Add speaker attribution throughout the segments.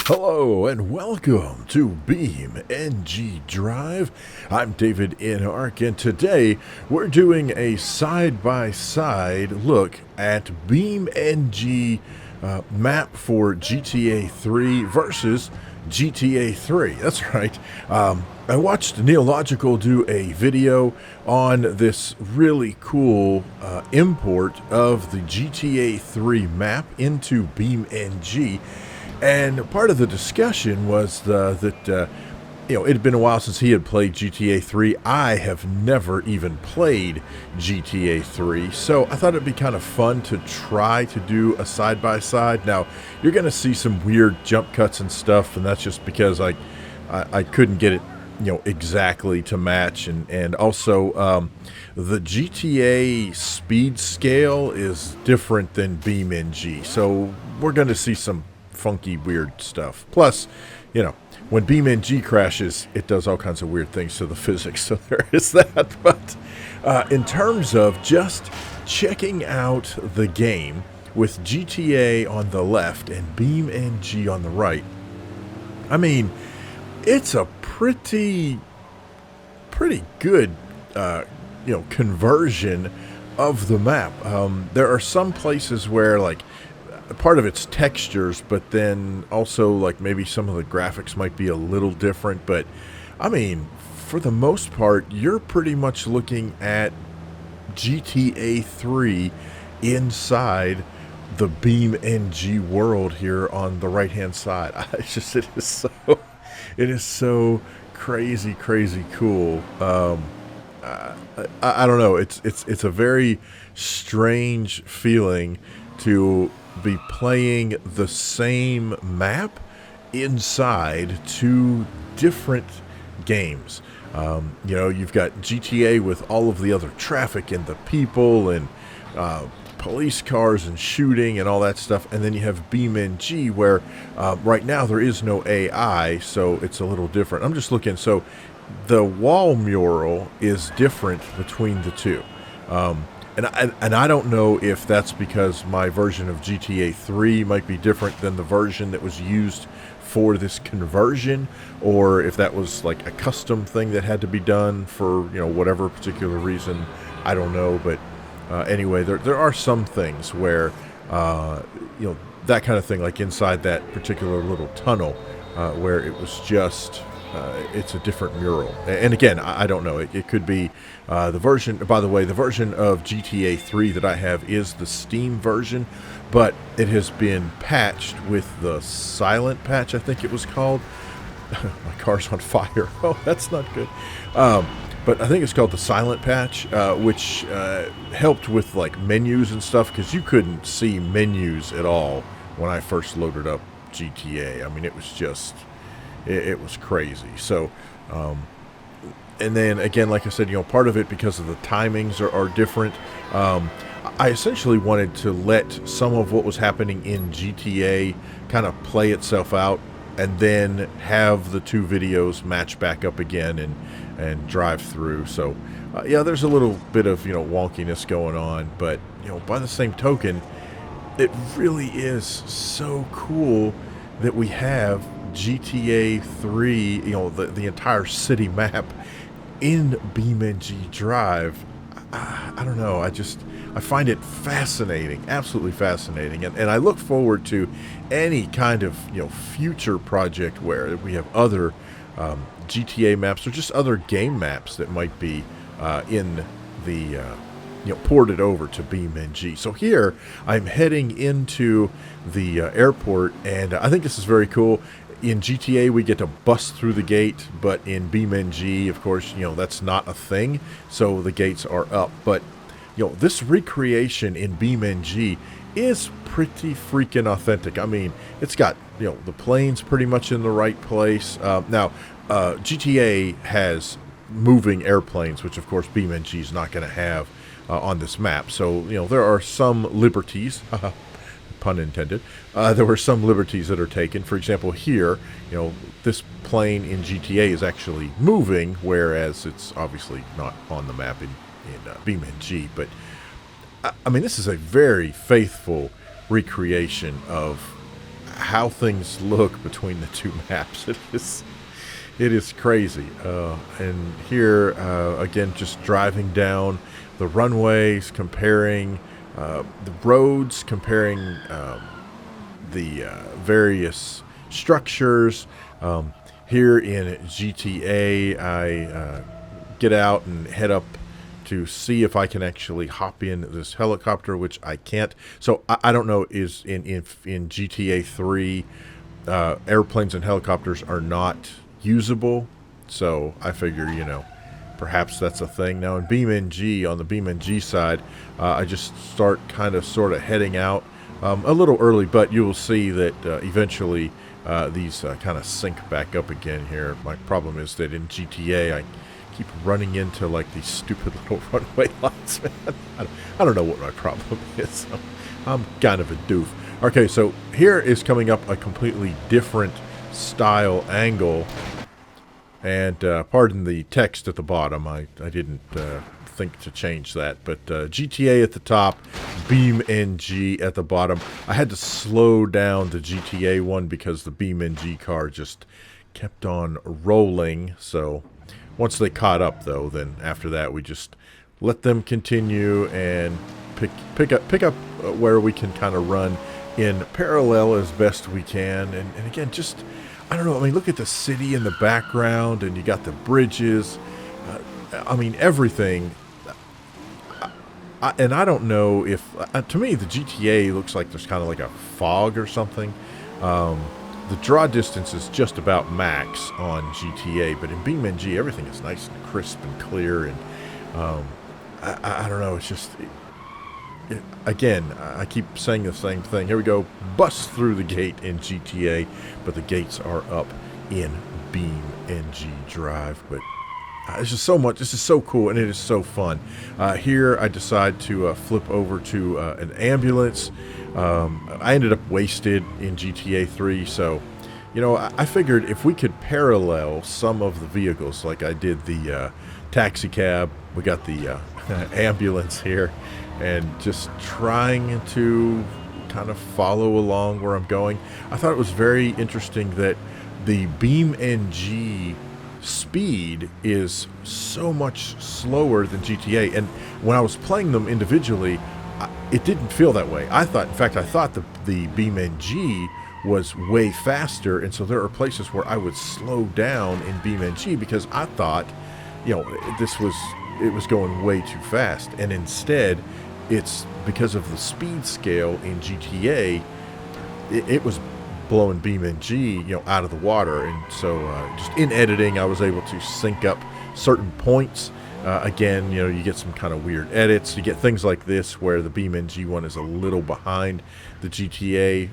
Speaker 1: Hello and welcome to BeamNG Drive. I'm davidinark, and today we're doing a side-by-side look at BeamNG map for GTA 3 versus GTA 3. That's right. I watched Neilogical do a video on this really cool import of the GTA 3 map into BeamNG. And part of the discussion was that it had been a while since he had played GTA 3. I have never even played GTA 3, so I thought it'd be kind of fun to try to do a side-by-side. Now, you're going to see some weird jump cuts and stuff, and that's just because I couldn't get it exactly to match, and also the GTA speed scale is different than BeamNG, so we're going to see some funky weird stuff. Plus, when BeamNG crashes, it does all kinds of weird things to the physics, so there is that. But in terms of just checking out the game with GTA on the left and BeamNG on the right, I mean, it's a pretty good conversion of the map. There are some places where part of it's textures, but then also maybe some of the graphics might be a little different. But I mean, for the most part, you're pretty much looking at GTA 3 inside the BeamNG world here on the right hand side. It is so crazy cool. I don't know, it's a very strange feeling to be playing the same map inside two different games. You've got GTA with all of the other traffic and the people and police cars and shooting and all that stuff, and then you have BeamNG where right now there is no AI, so it's a little different. I'm just looking, so the wall mural is different between the two. And I don't know if that's because my version of GTA 3 might be different than the version that was used for this conversion, or if that was like a custom thing that had to be done for whatever particular reason. I don't know, but anyway, there are some things where that kind of thing, like inside that particular little tunnel, where it was just it's a different mural. And again, I don't know. It could be the version. By the way, the version of GTA 3 that I have is the Steam version, but it has been patched with the silent patch, I think it was called. My car's on fire. Oh, that's not good. But I think it's called the silent patch, which helped with menus and stuff, because you couldn't see menus at all when I first loaded up GTA. I mean, it was just... It was crazy. So, and then again, like I said, part of it because of the timings are different. I essentially wanted to let some of what was happening in GTA kind of play itself out, and then have the two videos match back up again and drive through. So, yeah, there's a little bit of wonkiness going on, but by the same token, it really is so cool that we have GTA 3, the entire city map in BeamNG Drive. I don't know, I find it fascinating, absolutely fascinating, and I look forward to any kind of future project where we have other GTA maps or just other game maps that might be in the ported over to BeamNG. So here I'm heading into the airport, and I think this is very cool. In GTA, we get to bust through the gate, but in BeamNG, of course, that's not a thing, so the gates are up. But, this recreation in BeamNG is pretty freaking authentic. I mean, it's got, the planes pretty much in the right place. Now, GTA has moving airplanes, which, of course, BeamNG is not going to have on this map. So, there are some liberties, pun intended. There were some liberties that are taken. For example, here, this plane in GTA is actually moving, whereas it's obviously not on the map in BeamNG. But I mean, this is a very faithful recreation of how things look between the two maps. It is crazy. And here, again, just driving down the runways, comparing the roads, comparing the various structures. Here in GTA, I get out and head up to see if I can actually hop in this helicopter, which I can't. So I don't know, is in GTA 3, airplanes and helicopters are not usable. So I figure, you know, perhaps that's a thing. Now in BeamNG, on the BeamNG side, I just start kind of sort of heading out a little early, but you will see that eventually these kind of sync back up again here. My problem is that in GTA, I keep running into like these stupid little runway lights, man. I don't know what my problem is. I'm kind of a doof. Okay, so here is coming up a completely different style angle. And pardon the text at the bottom. I didn't think to change that. But GTA at the top, BeamNG at the bottom. I had to slow down the GTA one because the BeamNG car just kept on rolling. So once they caught up, though, then after that we just let them continue and pick up where we can kind of run in parallel as best we can. And again, just, I don't know, I mean, look at the city in the background, and you got the bridges. I mean, everything. And I don't know if, to me, the GTA looks like there's kind of like a fog or something. The draw distance is just about max on GTA, but in BeamNG, everything is nice and crisp and clear. And I don't know, it's just, again, I keep saying the same thing. Here we go, bust through the gate in GTA, but the gates are up in BeamNG Drive. But it's just so much. This is so cool, and it is so fun. Here, I decide to flip over to an ambulance. I ended up wasted in GTA 3, so, you know, I figured if we could parallel some of the vehicles, like I did the taxi cab, we got the ambulance here, and just trying to kind of follow along where I'm going. I thought it was very interesting that the BeamNG speed is so much slower than GTA, and when I was playing them individually, it didn't feel that way. I thought, in fact, I thought the BeamNG was way faster, and so there are places where I would slow down in BeamNG because I thought, you know, it was going way too fast, and instead, it's because of the speed scale in GTA, it was blowing BeamNG, you know, out of the water. And so just in editing, I was able to sync up certain points. Again, you know, you get some kind of weird edits. You get things like this where the BeamNG one is a little behind the GTA,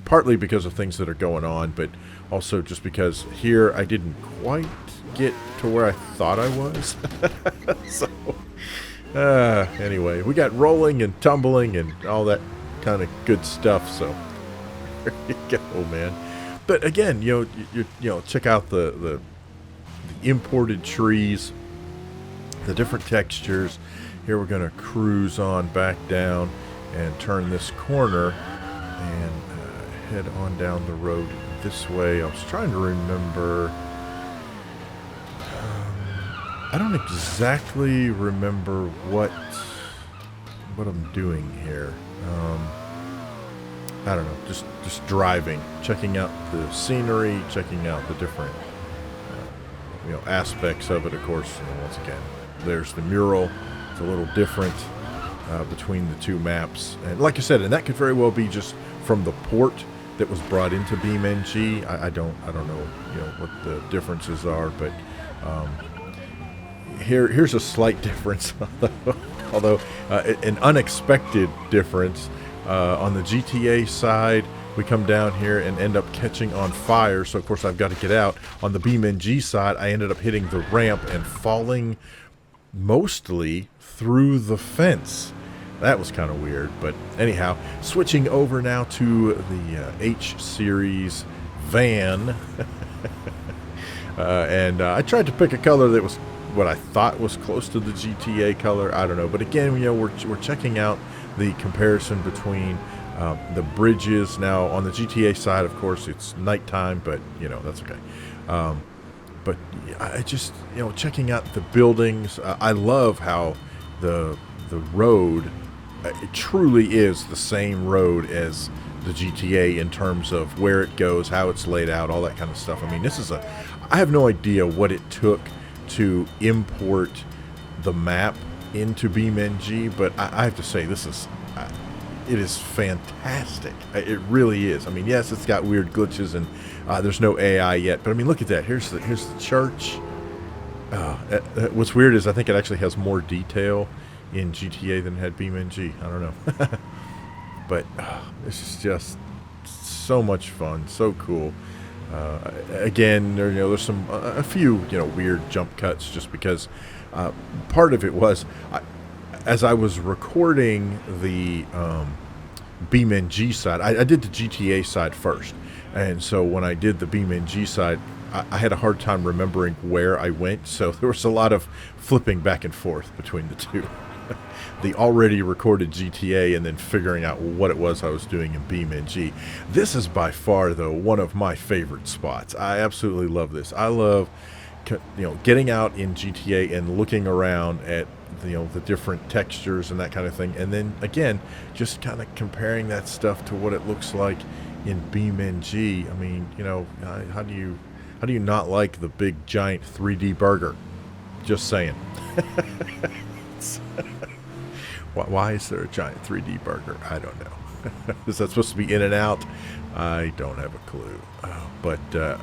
Speaker 1: partly because of things that are going on, but also just because here I didn't quite get to where I thought I was. So anyway, we got rolling and tumbling and all that kind of good stuff. So there you go, man. But again, you know, check out the imported trees, the different textures. Here we're going to cruise on back down and turn this corner and head on down the road this way. I was trying to remember. I don't exactly remember what I'm doing here. I don't know, just driving, checking out the scenery, checking out the different you know, aspects of it. Of course, you know, once again, there's the mural. It's a little different between the two maps, and like I said, and that could very well be just from the port that was brought into BeamNG. I don't know, you know, what the differences are, but here's a slight difference, although an unexpected difference. On the GTA side, we come down here and end up catching on fire, so of course I've got to get out. On the BeamNG side, I ended up hitting the ramp and falling mostly through the fence. That was kind of weird, but anyhow, switching over now to the H-Series van. And I tried to pick a color that was what I thought was close to the GTA color. I don't know, but again, you know, we're checking out the comparison between The bridges now on the GTA side, of course, it's nighttime, but you know that's okay. But I just, you know, checking out the buildings. I love how the road, it truly is the same road as the GTA in terms of where it goes, how it's laid out, all that kind of stuff. I mean, I have no idea what it took to import the map into BeamNG, but I have to say it is fantastic. It really is. I mean, yes, it's got weird glitches and there's no AI yet, but I mean, look at that. Here's the church. What's weird is I think it actually has more detail in GTA than it had BeamNG. I don't know. But this is just so much fun, so cool. Again, there's a few weird jump cuts just because part of it was as I was recording the BeamNG side, I did the GTA side first, and so when I did the BeamNG side, I had a hard time remembering where I went, so there was a lot of flipping back and forth between the two. The already recorded GTA and then figuring out what it was I was doing in BeamNG. This is by far, though, one of my favorite spots. I absolutely love this. I love getting out in GTA and looking around at the different textures and that kind of thing, and then again just kind of comparing that stuff to what it looks like in BeamNG. I mean, how do you not like the big giant 3D burger? Just saying. Why is there a giant 3D burger? I don't know. Is that supposed to be in and out? I don't have a clue. But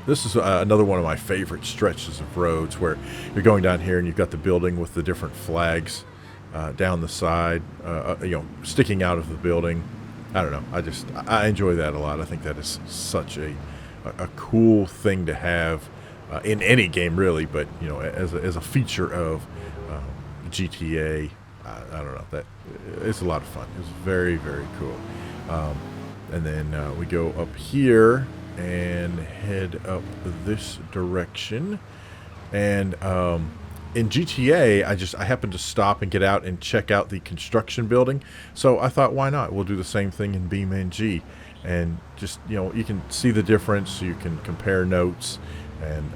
Speaker 1: this is another one of my favorite stretches of roads where you're going down here and you've got the building with the different flags down the side, sticking out of the building. I don't know. I enjoy that a lot. I think that is such a cool thing to have in any game, really. But as a feature of GTA. I don't know, that it's a lot of fun. It's very, very cool. And then we go up here and head up this direction, and in GTA I happened to stop and get out and check out the construction building, so I thought, why not, we'll do the same thing in BeamNG, and just you can see the difference, you can compare notes and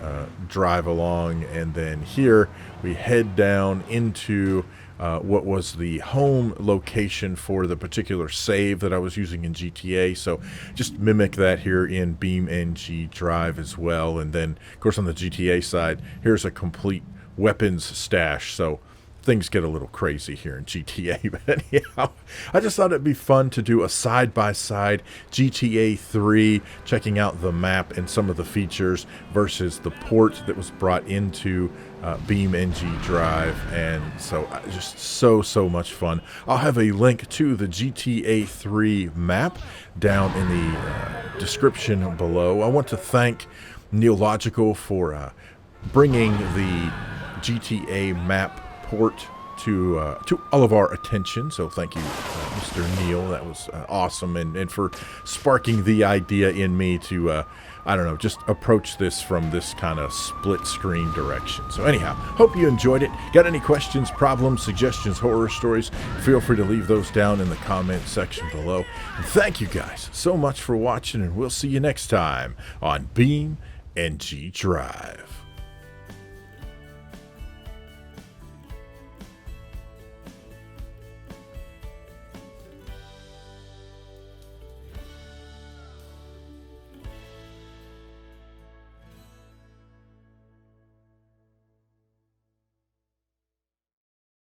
Speaker 1: drive along. And then here we head down into what was the home location for the particular save that I was using in GTA. So just mimic that here in BeamNG Drive as well. And then, of course, on the GTA side, here's a complete weapons stash. So things get a little crazy here in GTA. But anyhow, I just thought it'd be fun to do a side-by-side GTA 3, checking out the map and some of the features versus the port that was brought into BeamNG Drive. And so just so much fun. I'll have a link to the GTA 3 map down in the description below. I want to thank Neilogical for bringing the GTA map port to all of our attention. So thank you, Mr. Neil. That was awesome, and for sparking the idea in me to I don't know, just approach this from this kind of split screen direction. So anyhow, hope you enjoyed it. Got any questions, problems, suggestions, horror stories? Feel free to leave those down in the comment section below. And thank you guys so much for watching, and we'll see you next time on BeamNG Drive.